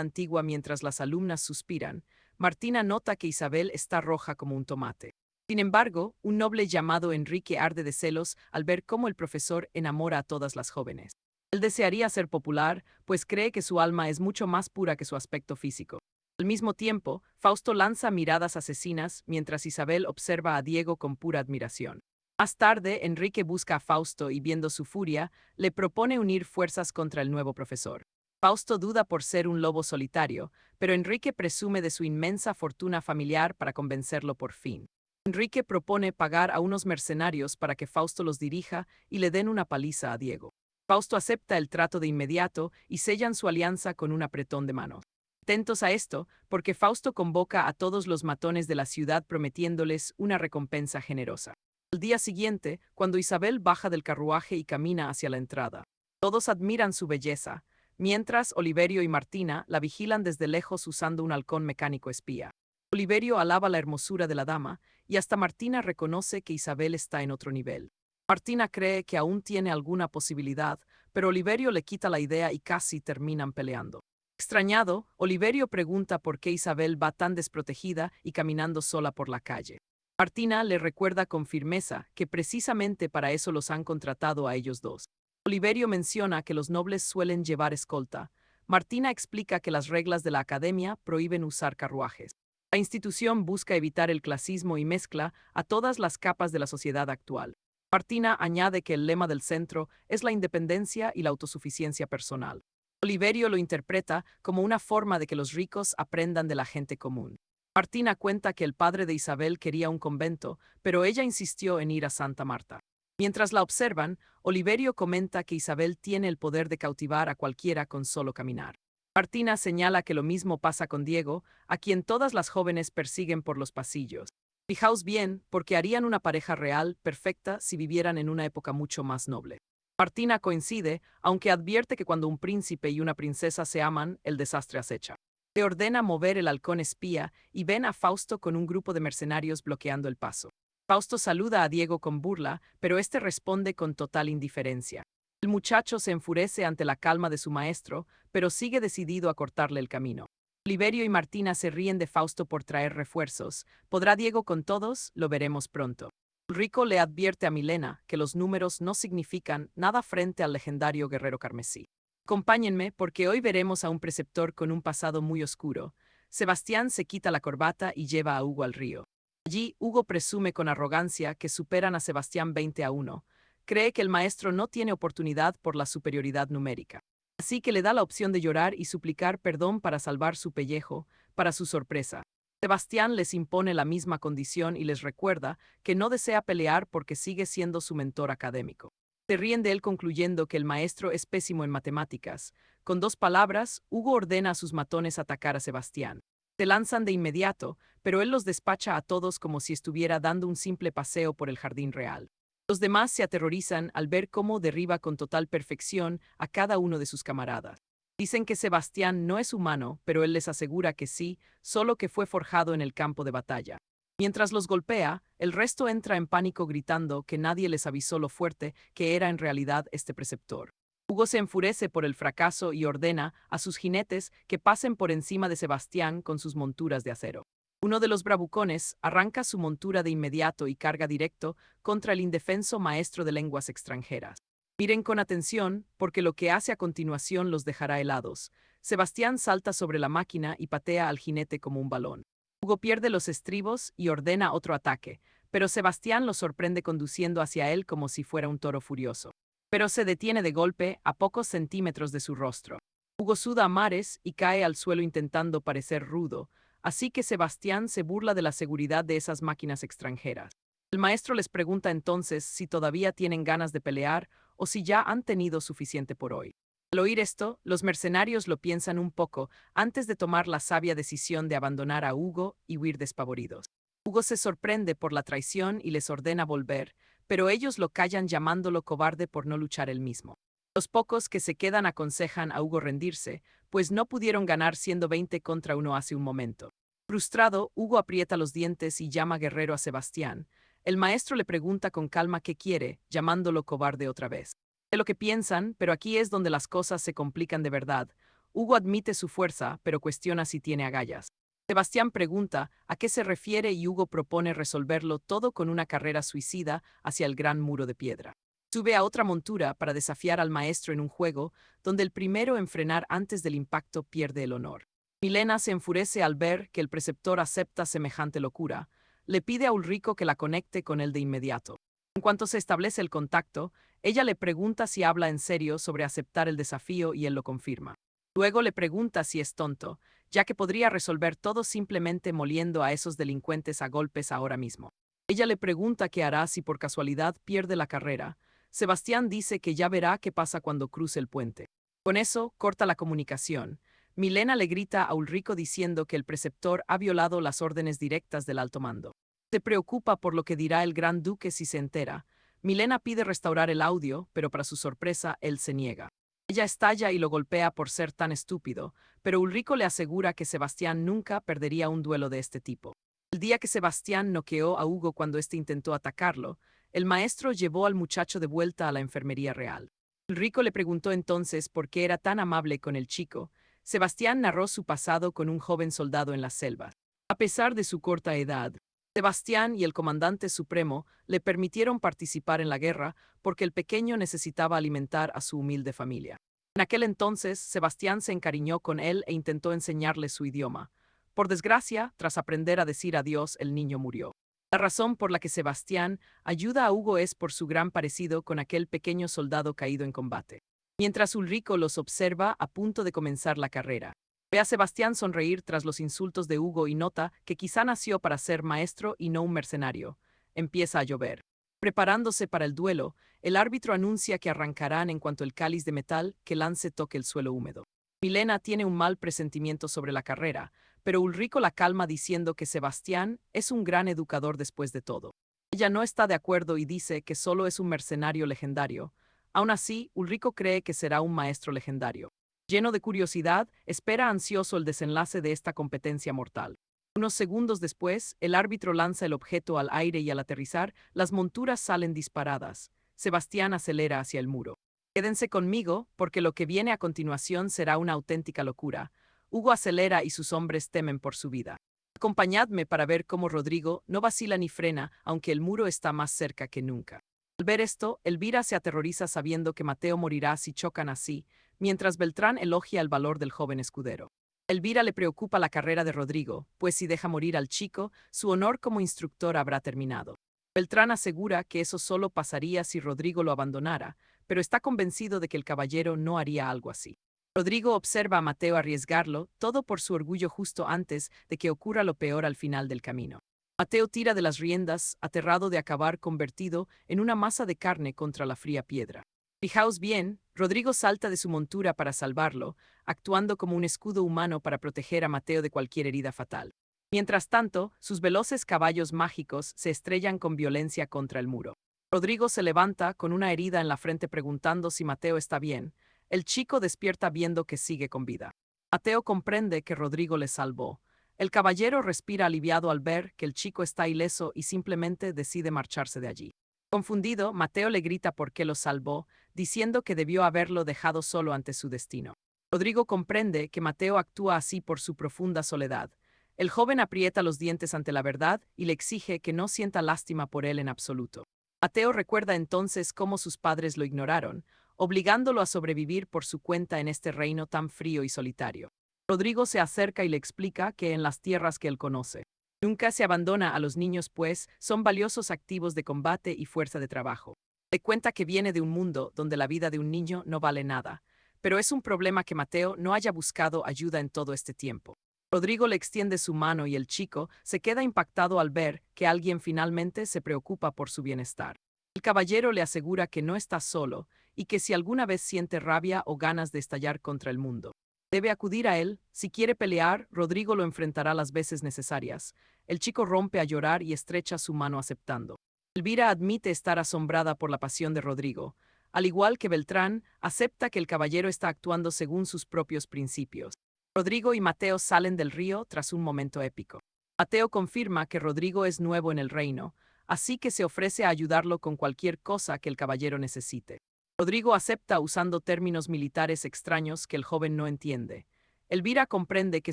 antigua mientras las alumnas suspiran. Martina nota que Isabel está roja como un tomate. Sin embargo, un noble llamado Enrique arde de celos al ver cómo el profesor enamora a todas las jóvenes. Él desearía ser popular, pues cree que su alma es mucho más pura que su aspecto físico. Al mismo tiempo, Fausto lanza miradas asesinas mientras Isabel observa a Diego con pura admiración. Más tarde, Enrique busca a Fausto y viendo su furia, le propone unir fuerzas contra el nuevo profesor. Fausto duda por ser un lobo solitario, pero Enrique presume de su inmensa fortuna familiar para convencerlo por fin. Enrique propone pagar a unos mercenarios para que Fausto los dirija y le den una paliza a Diego. Fausto acepta el trato de inmediato y sellan su alianza con un apretón de manos. Atentos a esto, porque Fausto convoca a todos los matones de la ciudad prometiéndoles una recompensa generosa. Al día siguiente, cuando Isabel baja del carruaje y camina hacia la entrada, todos admiran su belleza, mientras Oliverio y Martina la vigilan desde lejos usando un halcón mecánico espía. Oliverio alaba la hermosura de la dama, y hasta Martina reconoce que Isabel está en otro nivel. Martina cree que aún tiene alguna posibilidad, pero Oliverio le quita la idea y casi terminan peleando. Extrañado, Oliverio pregunta por qué Isabel va tan desprotegida y caminando sola por la calle. Martina le recuerda con firmeza que precisamente para eso los han contratado a ellos dos. Oliverio menciona que los nobles suelen llevar escolta. Martina explica que las reglas de la academia prohíben usar carruajes. La institución busca evitar el clasismo y mezcla a todas las capas de la sociedad actual. Martina añade que el lema del centro es la independencia y la autosuficiencia personal. Oliverio lo interpreta como una forma de que los ricos aprendan de la gente común. Martina cuenta que el padre de Isabel quería un convento, pero ella insistió en ir a Santa Marta. Mientras la observan, Oliverio comenta que Isabel tiene el poder de cautivar a cualquiera con solo caminar. Martina señala que lo mismo pasa con Diego, a quien todas las jóvenes persiguen por los pasillos. Fijaos bien, porque harían una pareja real, perfecta, si vivieran en una época mucho más noble. Martina coincide, aunque advierte que cuando un príncipe y una princesa se aman, el desastre acecha. Le ordena mover el halcón espía y ven a Fausto con un grupo de mercenarios bloqueando el paso. Fausto saluda a Diego con burla, pero este responde con total indiferencia. El muchacho se enfurece ante la calma de su maestro, pero sigue decidido a cortarle el camino. Oliverio y Martina se ríen de Fausto por traer refuerzos. ¿Podrá Diego con todos? Lo veremos pronto. Ulrico le advierte a Milena que los números no significan nada frente al legendario guerrero carmesí. Acompáñenme porque hoy veremos a un preceptor con un pasado muy oscuro. Sebastián se quita la corbata y lleva a Hugo al río. Allí, Hugo presume con arrogancia que superan a Sebastián 20-1. Cree que el maestro no tiene oportunidad por la superioridad numérica. Así que le da la opción de llorar y suplicar perdón para salvar su pellejo. Para su sorpresa, Sebastián les impone la misma condición y les recuerda que no desea pelear porque sigue siendo su mentor académico. Se ríen de él concluyendo que el maestro es pésimo en matemáticas. Con 2 palabras, Hugo ordena a sus matones atacar a Sebastián. Se lanzan de inmediato, pero él los despacha a todos como si estuviera dando un simple paseo por el jardín real. Los demás se aterrorizan al ver cómo derriba con total perfección a cada uno de sus camaradas. Dicen que Sebastián no es humano, pero él les asegura que sí, solo que fue forjado en el campo de batalla. Mientras los golpea, el resto entra en pánico gritando que nadie les avisó lo fuerte que era en realidad este preceptor. Hugo se enfurece por el fracaso y ordena a sus jinetes que pasen por encima de Sebastián con sus monturas de acero. Uno de los bravucones arranca su montura de inmediato y carga directo contra el indefenso maestro de lenguas extranjeras. Miren con atención, porque lo que hace a continuación los dejará helados. Sebastián salta sobre la máquina y patea al jinete como un balón. Hugo pierde los estribos y ordena otro ataque, pero Sebastián lo sorprende conduciendo hacia él como si fuera un toro furioso. Pero se detiene de golpe a pocos centímetros de su rostro. Hugo suda a mares y cae al suelo intentando parecer rudo, así que Sebastián se burla de la seguridad de esas máquinas extranjeras. El maestro les pregunta entonces si todavía tienen ganas de pelear o si ya han tenido suficiente por hoy. Al oír esto, los mercenarios lo piensan un poco antes de tomar la sabia decisión de abandonar a Hugo y huir despavoridos. Hugo se sorprende por la traición y les ordena volver, pero ellos lo callan llamándolo cobarde por no luchar él mismo. Los pocos que se quedan aconsejan a Hugo rendirse, pues no pudieron ganar siendo 20 contra 1 hace un momento. Frustrado, Hugo aprieta los dientes y llama guerrero a Sebastián. El maestro le pregunta con calma qué quiere, llamándolo cobarde otra vez. De lo que piensan, pero aquí es donde las cosas se complican de verdad. Hugo admite su fuerza, pero cuestiona si tiene agallas. Sebastián pregunta a qué se refiere y Hugo propone resolverlo todo con una carrera suicida hacia el gran muro de piedra. Sube a otra montura para desafiar al maestro en un juego donde el primero en frenar antes del impacto pierde el honor. Milena se enfurece al ver que el preceptor acepta semejante locura. Le pide a Ulrico que la conecte con él de inmediato. En cuanto se establece el contacto, ella le pregunta si habla en serio sobre aceptar el desafío y él lo confirma. Luego le pregunta si es tonto, ya que podría resolver todo simplemente moliendo a esos delincuentes a golpes ahora mismo. Ella le pregunta qué hará si por casualidad pierde la carrera. Sebastián dice que ya verá qué pasa cuando cruce el puente. Con eso, corta la comunicación. Milena le grita a Ulrico diciendo que el preceptor ha violado las órdenes directas del alto mando. Se preocupa por lo que dirá el gran duque si se entera. Milena pide restaurar el audio, pero para su sorpresa, él se niega. Ella estalla y lo golpea por ser tan estúpido, pero Ulrico le asegura que Sebastián nunca perdería un duelo de este tipo. El día que Sebastián noqueó a Hugo cuando éste intentó atacarlo, el maestro llevó al muchacho de vuelta a la enfermería real. Ulrico le preguntó entonces por qué era tan amable con el chico. Sebastián narró su pasado con un joven soldado en las selvas. A pesar de su corta edad, Sebastián y el comandante supremo le permitieron participar en la guerra porque el pequeño necesitaba alimentar a su humilde familia. En aquel entonces, Sebastián se encariñó con él e intentó enseñarle su idioma. Por desgracia, tras aprender a decir adiós, el niño murió. La razón por la que Sebastián ayuda a Hugo es por su gran parecido con aquel pequeño soldado caído en combate. Mientras Ulrico los observa a punto de comenzar la carrera. Ve a Sebastián sonreír tras los insultos de Hugo y nota que quizá nació para ser maestro y no un mercenario. Empieza a llover. Preparándose para el duelo, el árbitro anuncia que arrancarán en cuanto el cáliz de metal que lance toque el suelo húmedo. Milena tiene un mal presentimiento sobre la carrera, pero Ulrico la calma diciendo que Sebastián es un gran educador después de todo. Ella no está de acuerdo y dice que solo es un mercenario legendario. Aún así, Ulrico cree que será un maestro legendario. Lleno de curiosidad, espera ansioso el desenlace de esta competencia mortal. Unos segundos después, el árbitro lanza el objeto al aire y al aterrizar, las monturas salen disparadas. Sebastián acelera hacia el muro. Quédense conmigo, porque lo que viene a continuación será una auténtica locura. Hugo acelera y sus hombres temen por su vida. Acompañadme para ver cómo Rodrigo no vacila ni frena, aunque el muro está más cerca que nunca. Al ver esto, Elvira se aterroriza sabiendo que Mateo morirá si chocan así, mientras Beltrán elogia el valor del joven escudero. Elvira le preocupa la carrera de Rodrigo, pues si deja morir al chico, su honor como instructor habrá terminado. Beltrán asegura que eso solo pasaría si Rodrigo lo abandonara, pero está convencido de que el caballero no haría algo así. Rodrigo observa a Mateo arriesgarlo, todo por su orgullo justo antes de que ocurra lo peor al final del camino. Mateo tira de las riendas, aterrado de acabar convertido en una masa de carne contra la fría piedra. Fijaos bien, Rodrigo salta de su montura para salvarlo, actuando como un escudo humano para proteger a Mateo de cualquier herida fatal. Mientras tanto, sus veloces caballos mágicos se estrellan con violencia contra el muro. Rodrigo se levanta con una herida en la frente preguntando si Mateo está bien. El chico despierta viendo que sigue con vida. Mateo comprende que Rodrigo le salvó. El caballero respira aliviado al ver que el chico está ileso y simplemente decide marcharse de allí. Confundido, Mateo le grita por qué lo salvó, diciendo que debió haberlo dejado solo ante su destino. Rodrigo comprende que Mateo actúa así por su profunda soledad. El joven aprieta los dientes ante la verdad y le exige que no sienta lástima por él en absoluto. Mateo recuerda entonces cómo sus padres lo ignoraron, obligándolo a sobrevivir por su cuenta en este reino tan frío y solitario. Rodrigo se acerca y le explica que en las tierras que él conoce, nunca se abandona a los niños pues son valiosos activos de combate y fuerza de trabajo. Le cuenta que viene de un mundo donde la vida de un niño no vale nada, pero es un problema que Mateo no haya buscado ayuda en todo este tiempo. Rodrigo le extiende su mano y el chico se queda impactado al ver que alguien finalmente se preocupa por su bienestar. El caballero le asegura que no está solo y que si alguna vez siente rabia o ganas de estallar contra el mundo, debe acudir a él. Si quiere pelear, Rodrigo lo enfrentará las veces necesarias. El chico rompe a llorar y estrecha su mano aceptando. Elvira admite estar asombrada por la pasión de Rodrigo. Al igual que Beltrán, acepta que el caballero está actuando según sus propios principios. Rodrigo y Mateo salen del río tras un momento épico. Mateo confirma que Rodrigo es nuevo en el reino, así que se ofrece a ayudarlo con cualquier cosa que el caballero necesite. Rodrigo acepta usando términos militares extraños que el joven no entiende. Elvira comprende que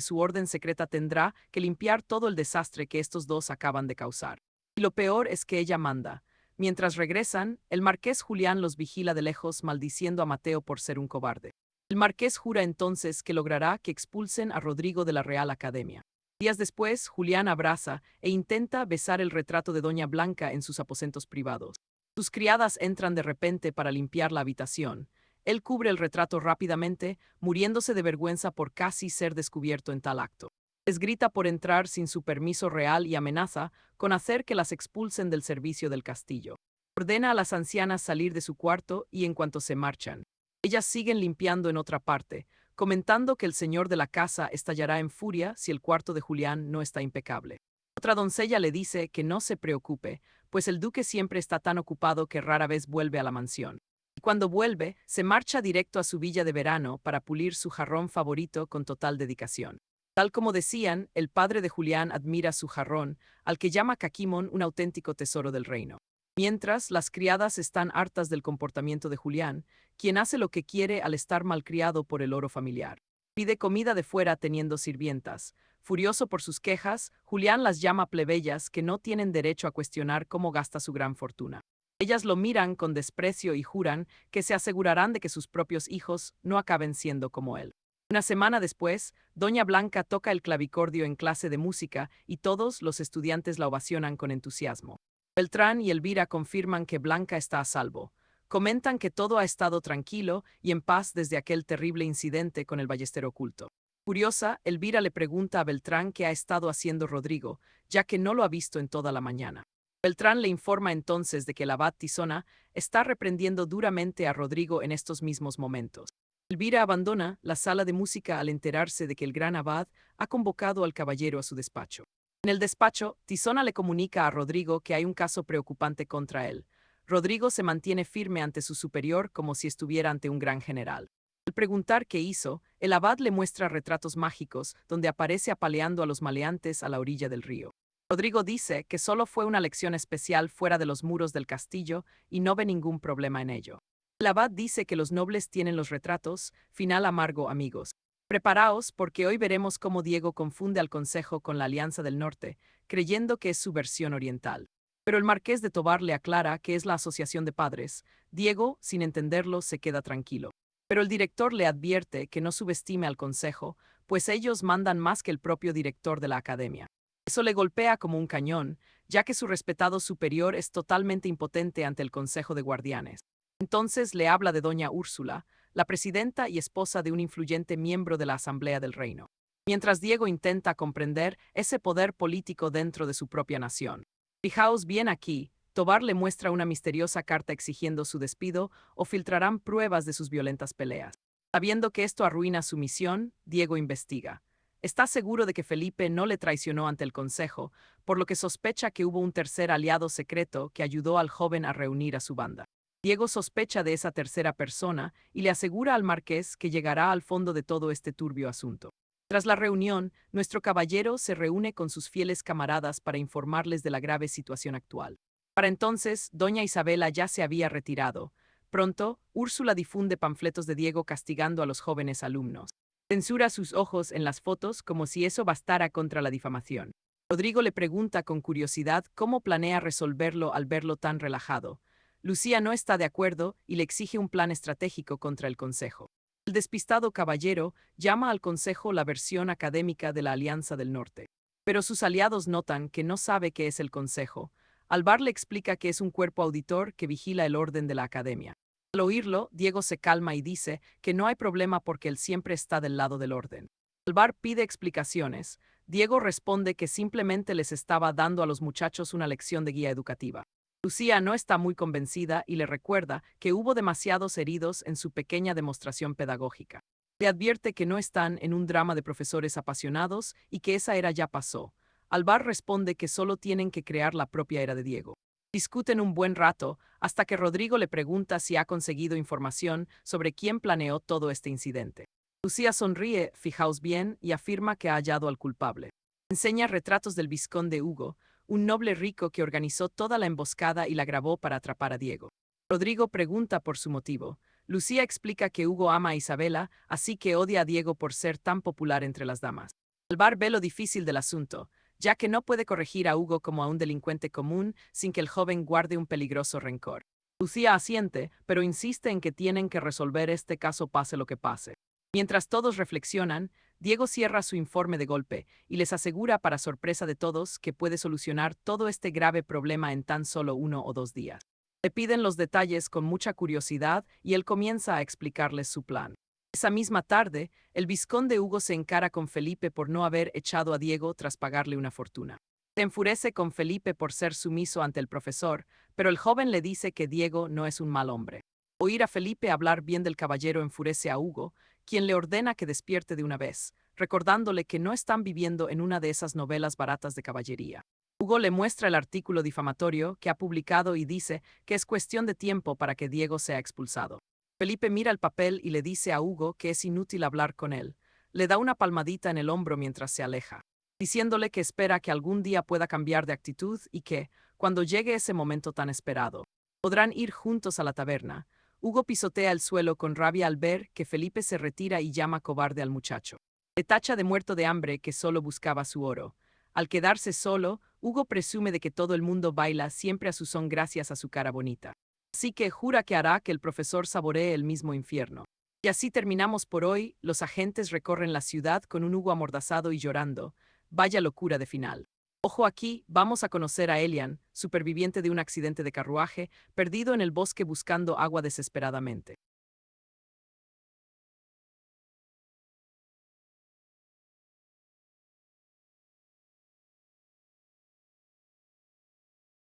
su orden secreta tendrá que limpiar todo el desastre que estos dos acaban de causar. Y lo peor es que ella manda. Mientras regresan, el marqués Julián los vigila de lejos maldiciendo a Mateo por ser un cobarde. El marqués jura entonces que logrará que expulsen a Rodrigo de la Real Academia. Días después, Julián abraza e intenta besar el retrato de Doña Blanca en sus aposentos privados. Sus criadas entran de repente para limpiar la habitación. Él cubre el retrato rápidamente, muriéndose de vergüenza por casi ser descubierto en tal acto. Les grita por entrar sin su permiso real y amenaza con hacer que las expulsen del servicio del castillo. Ordena a las ancianas salir de su cuarto y en cuanto se marchan, ellas siguen limpiando en otra parte, comentando que el señor de la casa estallará en furia si el cuarto de Julián no está impecable. Otra doncella le dice que no se preocupe, pues el duque siempre está tan ocupado que rara vez vuelve a la mansión. Y cuando vuelve, se marcha directo a su villa de verano para pulir su jarrón favorito con total dedicación. Tal como decían, el padre de Julián admira su jarrón, al que llama Caquimón un auténtico tesoro del reino. Mientras, las criadas están hartas del comportamiento de Julián, quien hace lo que quiere al estar malcriado por el oro familiar. Pide comida de fuera teniendo sirvientas. Furioso por sus quejas, Julián las llama plebeyas que no tienen derecho a cuestionar cómo gasta su gran fortuna. Ellas lo miran con desprecio y juran que se asegurarán de que sus propios hijos no acaben siendo como él. Una semana después, Doña Blanca toca el clavicordio en clase de música y todos los estudiantes la ovacionan con entusiasmo. Beltrán y Elvira confirman que Blanca está a salvo. Comentan que todo ha estado tranquilo y en paz desde aquel terrible incidente con el ballester oculto. Curiosa, Elvira le pregunta a Beltrán qué ha estado haciendo Rodrigo, ya que no lo ha visto en toda la mañana. Beltrán le informa entonces de que el abad Tizona está reprendiendo duramente a Rodrigo en estos mismos momentos. Elvira abandona la sala de música al enterarse de que el gran abad ha convocado al caballero a su despacho. En el despacho, Tizona le comunica a Rodrigo que hay un caso preocupante contra él. Rodrigo se mantiene firme ante su superior como si estuviera ante un gran general. Al preguntar qué hizo, el abad le muestra retratos mágicos donde aparece apaleando a los maleantes a la orilla del río. Rodrigo dice que solo fue una lección especial fuera de los muros del castillo y no ve ningún problema en ello. El abad dice que los nobles tienen los retratos, final amargo amigos. Preparaos porque hoy veremos cómo Diego confunde al Consejo con la Alianza del Norte, creyendo que es su versión oriental. Pero el marqués de Tobar le aclara que es la asociación de padres. Diego, sin entenderlo, se queda tranquilo. Pero el director le advierte que no subestime al Consejo, pues ellos mandan más que el propio director de la academia. Eso le golpea como un cañón, ya que su respetado superior es totalmente impotente ante el Consejo de Guardianes. Entonces le habla de doña Úrsula, la presidenta y esposa de un influyente miembro de la Asamblea del Reino. Mientras Diego intenta comprender ese poder político dentro de su propia nación. Fijaos bien aquí, Tobar le muestra una misteriosa carta exigiendo su despido o filtrarán pruebas de sus violentas peleas. Sabiendo que esto arruina su misión, Diego investiga. Está seguro de que Felipe no le traicionó ante el Consejo, por lo que sospecha que hubo un tercer aliado secreto que ayudó al joven a reunir a su banda. Diego sospecha de esa tercera persona y le asegura al marqués que llegará al fondo de todo este turbio asunto. Tras la reunión, nuestro caballero se reúne con sus fieles camaradas para informarles de la grave situación actual. Para entonces, doña Isabela ya se había retirado. Pronto, Úrsula difunde panfletos de Diego castigando a los jóvenes alumnos. Censura sus ojos en las fotos como si eso bastara contra la difamación. Rodrigo le pregunta con curiosidad cómo planea resolverlo al verlo tan relajado. Lucía no está de acuerdo y le exige un plan estratégico contra el Consejo. El despistado caballero llama al Consejo la versión académica de la Alianza del Norte. Pero sus aliados notan que no sabe qué es el Consejo. Alvar le explica que es un cuerpo auditor que vigila el orden de la academia. Al oírlo, Diego se calma y dice que no hay problema porque él siempre está del lado del orden. Alvar pide explicaciones. Diego responde que simplemente les estaba dando a los muchachos una lección de guía educativa. Lucía no está muy convencida y le recuerda que hubo demasiados heridos en su pequeña demostración pedagógica. Le advierte que no están en un drama de profesores apasionados y que esa era ya pasó. Alvar responde que solo tienen que crear la propia era de Diego. Discuten un buen rato hasta que Rodrigo le pregunta si ha conseguido información sobre quién planeó todo este incidente. Lucía sonríe, fijaos bien, y afirma que ha hallado al culpable. Enseña retratos del vizconde Hugo, un noble rico que organizó toda la emboscada y la grabó para atrapar a Diego. Rodrigo pregunta por su motivo. Lucía explica que Hugo ama a Isabela, así que odia a Diego por ser tan popular entre las damas. Alvar ve lo difícil del asunto, ya que no puede corregir a Hugo como a un delincuente común sin que el joven guarde un peligroso rencor. Lucía asiente, pero insiste en que tienen que resolver este caso pase lo que pase. Mientras todos reflexionan, Diego cierra su informe de golpe y les asegura, para sorpresa de todos, que puede solucionar todo este grave problema en tan solo 1 o 2 días. Le piden los detalles con mucha curiosidad y él comienza a explicarles su plan. Esa misma tarde, el vizconde Hugo se encara con Felipe por no haber echado a Diego tras pagarle una fortuna. Se enfurece con Felipe por ser sumiso ante el profesor, pero el joven le dice que Diego no es un mal hombre. Oír a Felipe hablar bien del caballero enfurece a Hugo, quien le ordena que despierte de una vez, recordándole que no están viviendo en una de esas novelas baratas de caballería. Hugo le muestra el artículo difamatorio que ha publicado y dice que es cuestión de tiempo para que Diego sea expulsado. Felipe mira el papel y le dice a Hugo que es inútil hablar con él. Le da una palmadita en el hombro mientras se aleja, diciéndole que espera que algún día pueda cambiar de actitud y que, cuando llegue ese momento tan esperado, podrán ir juntos a la taberna. Hugo pisotea el suelo con rabia al ver que Felipe se retira y llama cobarde al muchacho. Le tacha de muerto de hambre, que solo buscaba su oro. Al quedarse solo, Hugo presume de que todo el mundo baila siempre a su son gracias a su cara bonita. Así que jura que hará que el profesor saboree el mismo infierno. Y así terminamos por hoy. Los agentes recorren la ciudad con un Hugo amordazado y llorando. Vaya locura de final. Ojo aquí, vamos a conocer a Elian, superviviente de un accidente de carruaje, perdido en el bosque buscando agua desesperadamente.